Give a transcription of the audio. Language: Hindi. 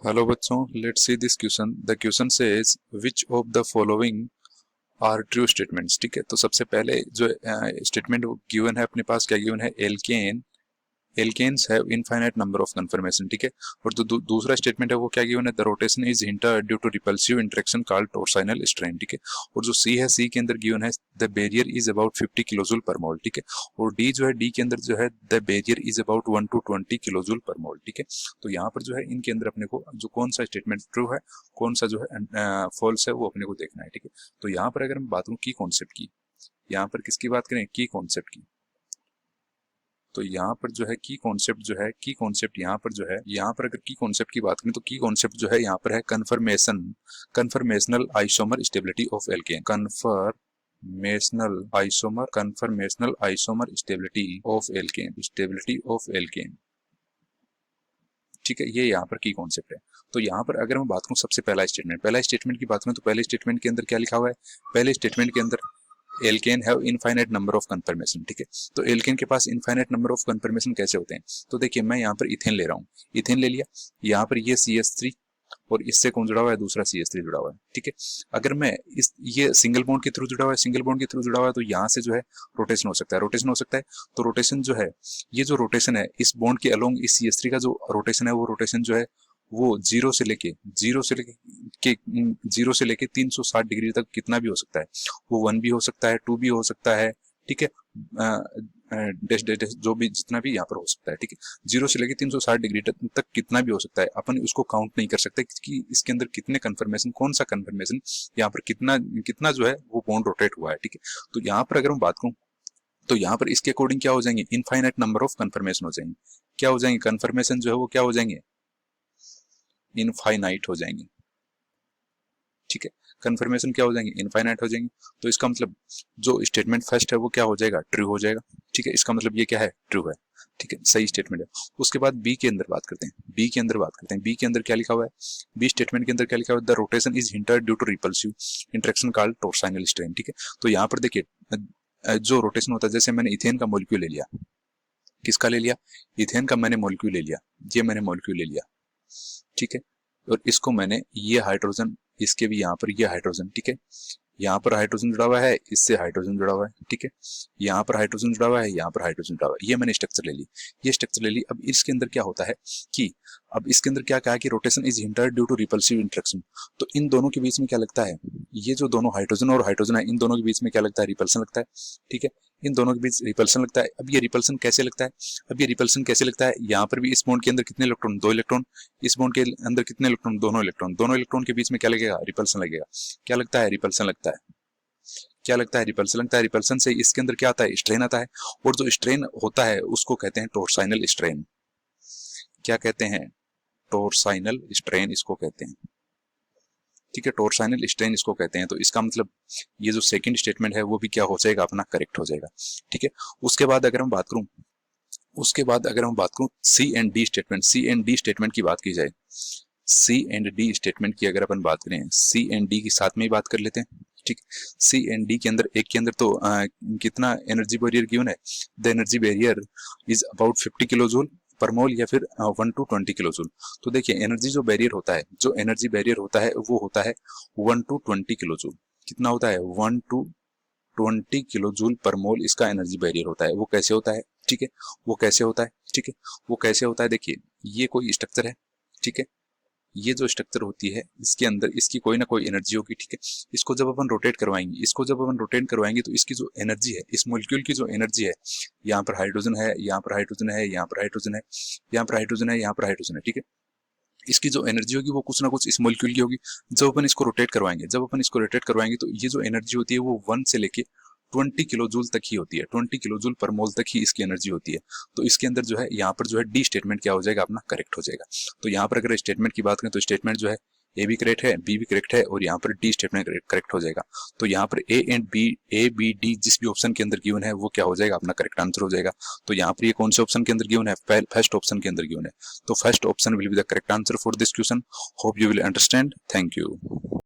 हेलो बच्चों, let's see this question. The question says which of the following are true statements. ठीक है, तो सबसे पहले जो स्टेटमेंट गिवन है अपने पास, क्या गिवन है? Alkanes have infinite number of conformation. ठीक है, और जो दूसरा स्टेटमेंट है वो क्या गिवन है? The rotation is hindered due to repulsive interaction called torsional strain. ठीक है, और जो सी है, सी के अंदर गिवन है the barrier is about 50 kilojoule पर मोल। ठीक है, और डी जो है, डी के अंदर जो है the barrier is about 1 to 20 kilojoule पर मोल। ठीक है, तो यहाँ पर जो है इनके अंदर अपने को जो कौन सा स्टेटमेंट ट्रू है, कौन सा जो है फॉल्स है, वो अपने को देखना है। ठीक है, तो यहाँ पर अगर हम बात करूँ की कॉन्सेप्ट की, यहाँ पर किसकी बात करें? की कॉन्सेप्ट की। तो यहाँ पर जो है की कॉन्सेप्ट जो है, की कॉन्सेप्ट यहाँ पर जो है, यहाँ पर अगर की कॉन्सेप्ट की बात करें तो की कॉन्सेप्ट जो है यहाँ पर है conformational isomer stability of alkene. Conformational isomer stability of alkene. ठीक है, ये यहाँ पर की कॉन्सेप्ट है। तो यहाँ पर अगर मैं बात करूँ सबसे पहला स्टेटमेंट की बात करूँ तो पहले स्टेटमेंट के अंदर क्या लिखा हुआ है? पहले स्टेटमेंट के अंदर alkane have infinite number of conformation. ठीक है, तो एल्केन के पास इनफाइनाइट नंबर ऑफ कन्फर्मेशन कैसे होते हैं? तो देखिए, मैं यहाँ पर इथेन ले रहा हूँ, इथेन ले लिया, यहाँ पर ये CH3 और इससे कौन जुड़ा हुआ है? दूसरा CH3 जुड़ा हुआ है। ठीक है, अगर मैं ये सिंगल बॉन्ड के थ्रू जुड़ा हुआ है, सिंगल बॉन्ड के थ्रू जुड़ा हुआ है, तो यहाँ से जो है रोटेशन हो सकता है, तो रोटेशन जो है, ये जो रोटेशन है इस बॉन्ड के अलोंग इस CH3 का जो रोटेशन है, वो रोटेशन जो है वो जीरो से लेके 360 डिग्री तक कितना भी हो सकता है। वो 1 भी हो सकता है, 2 भी हो सकता है। ठीक है, डैश डैश डैश जो भी जितना भी यहाँ पर हो सकता है। ठीक है, 0 से लेके 360 डिग्री तक कितना भी हो सकता है। अपन उसको काउंट नहीं कर सकते कि इसके अंदर कितने कन्फर्मेशन, कौन सा कन्फर्मेशन यहाँ पर कितना कितना जो है वो बॉन्ड रोटेट हुआ है। ठीक है, तो यहाँ पर अगर मैं बात करूँ तो यहाँ पर इसके अकॉर्डिंग क्या हो जाएंगे? इनफाइनाइट नंबर ऑफ कन्फर्मेशन हो जाएंगे। क्या हो जाएंगे? कन्फर्मेशन जो है वो क्या हो जाएंगे? इनफाइनाइट हो जाएंगे। ठीक है, कन्फर्मेशन क्या हो जाएंगे? इनफाइनाइट हो जाएंगे। तो इसका मतलब जो स्टेटमेंट फर्स्ट है वो क्या हो जाएगा? ट्रू हो जाएगा। ठीक है, इसका मतलब ये क्या है? ट्रू है। ठीक है, सही स्टेटमेंट है। उसके बाद बी के अंदर बात करते हैं, बी के अंदर क्या लिखा हुआ है? बी स्टेटमेंट के अंदर क्या लिखा हुआ है? The rotation is hindered due to repulsive interaction called torsional strain. ठीक है, तो यहाँ पर देखिए जो रोटेशन होता है, जैसे मैंने इथेन का मॉलिक्यूल ले लिया, किसका ले लिया? इथेन का मैंने मॉलिक्यूल ले लिया, ये मैंने मॉलिक्यूल ले लिया। ठीक है, और इसको मैंने, ये हाइड्रोजन, इसके भी यहाँ पर ये हाइड्रोजन। ठीक है, यहाँ पर हाइड्रोजन जुड़ा हुआ है, इससे हाइड्रोजन जुड़ा हुआ है। ठीक है, यहाँ पर हाइड्रोजन जुड़ा हुआ है, यहाँ पर हाइड्रोजन जुड़ा हुआ है। ये मैंने स्ट्रक्चर ले ली, ये स्ट्रक्चर ले ली। अब इसके अंदर क्या होता है कि अब इसके अंदर क्या कहा कि rotation is hindered due to repulsive interaction. तो इन दोनों के बीच में क्या लगता है? ये जो दोनों हाइड्रोजन और हाइड्रोजन है, इन दोनों के बीच में क्या लगता है? रिपल्सन लगता है। ठीक है, इन दोनों के बीच रिपल्सन लगता है। अब ये रिपल्सन कैसे लगता है? यहाँ पर भी इस बॉन्ड के अंदर कितने इलेक्ट्रॉन? 2 इलेक्ट्रॉन। इस बॉन्ड के अंदर कितने इलेक्ट्रॉन? दोनों इलेक्ट्रॉन। दोनों इलेक्ट्रॉन के बीच में क्या लगेगा? रिपल्सन लगेगा। क्या लगता है? रिपल्सन लगता है। क्या लगता है? रिपल्सन लगता है। रिपल्सन से इसके अंदर क्या आता है? स्ट्रेन आता है, और जो स्ट्रेन होता है उसको कहते हैं टॉर्सोनल स्ट्रेन। क्या कहते हैं? टॉर्सोनल स्ट्रेन इसको कहते हैं। ठीक है, टॉर्सोनल स्ट्रेन इसको कहते हैं। तो इसका मतलब ये जो सेकंड स्टेटमेंट है वो भी क्या हो जाएगा? अपना करेक्ट हो जाएगा। ठीक है, उसके बाद अगर हम बात करूं सी एंड डी स्टेटमेंट की बात की जाए, सी एंड डी स्टेटमेंट की अगर अपन बात करें, सी एंड डी की साथ में ही बात कर लेते हैं। ठीक, सी एंड डी के अंदर, एक के अंदर तो कितना एनर्जी बैरियर गिवन है? The energy barrier is about 50 kilo joule per mole, या फिर 1 to 20 किलो जूल। तो देखिए, एनर्जी जो बैरियर होता है, वो होता है 1 to 20 किलो जूल। कितना होता है? 1 to 20 किलो जूल पर मोल इसका एनर्जी बैरियर होता है। वो कैसे होता है? ठीक है, वो कैसे होता है? ठीक है, वो कैसे होता है? देखिए, ये कोई स्ट्रक्चर है। ठीक है, ये जो स्ट्रक्चर होती है इसके अंदर इसकी कोई ना कोई एनर्जी होगी। ठीक है, इसको जब अपन रोटेट करवाएंगे तो इसकी जो एनर्जी है, इस मॉलिक्यूल की जो एनर्जी है, यहाँ पर हाइड्रोजन है, यहाँ पर हाइड्रोजन है, यहाँ पर हाइड्रोजन है, यहाँ पर हाइड्रोजन है, यहाँ पर हाइड्रोजन है। ठीक है, इसकी जो एनर्जी होगी वो कुछ ना कुछ इस मॉलिक्यूल की होगी। जब अपन इसको रोटेट करवाएंगे तो ये जो एनर्जी होती है वो 1 से लेके 20 किलो जूल तक ही होती है। 20 किलो जूल पर मोल तक ही इसकी एनर्जी होती है। तो इसके अंदर जो है, यहाँ पर जो है डी स्टेटमेंट क्या हो जाएगा? अपना करेक्ट हो जाएगा। तो यहाँ पर अगर स्टेटमेंट की बात करें तो स्टेटमेंट जो है ए भी करेक्ट है, बी भी करेक्ट है, और यहाँ पर डी स्टेटमेंट करेक्ट हो जाएगा। तो यहाँ पर ए बी डी जिस भी ऑप्शन के अंदर गिवन है वो क्या हो जाएगा? अपना करेक्ट आंसर हो जाएगा। तो यहाँ पर ये कौन से ऑप्शन के अंदर गिवन है? फर्स्ट ऑप्शन के अंदर गिवन है। तो first option will be the correct answer for this question. Hope you will understand. Thank you.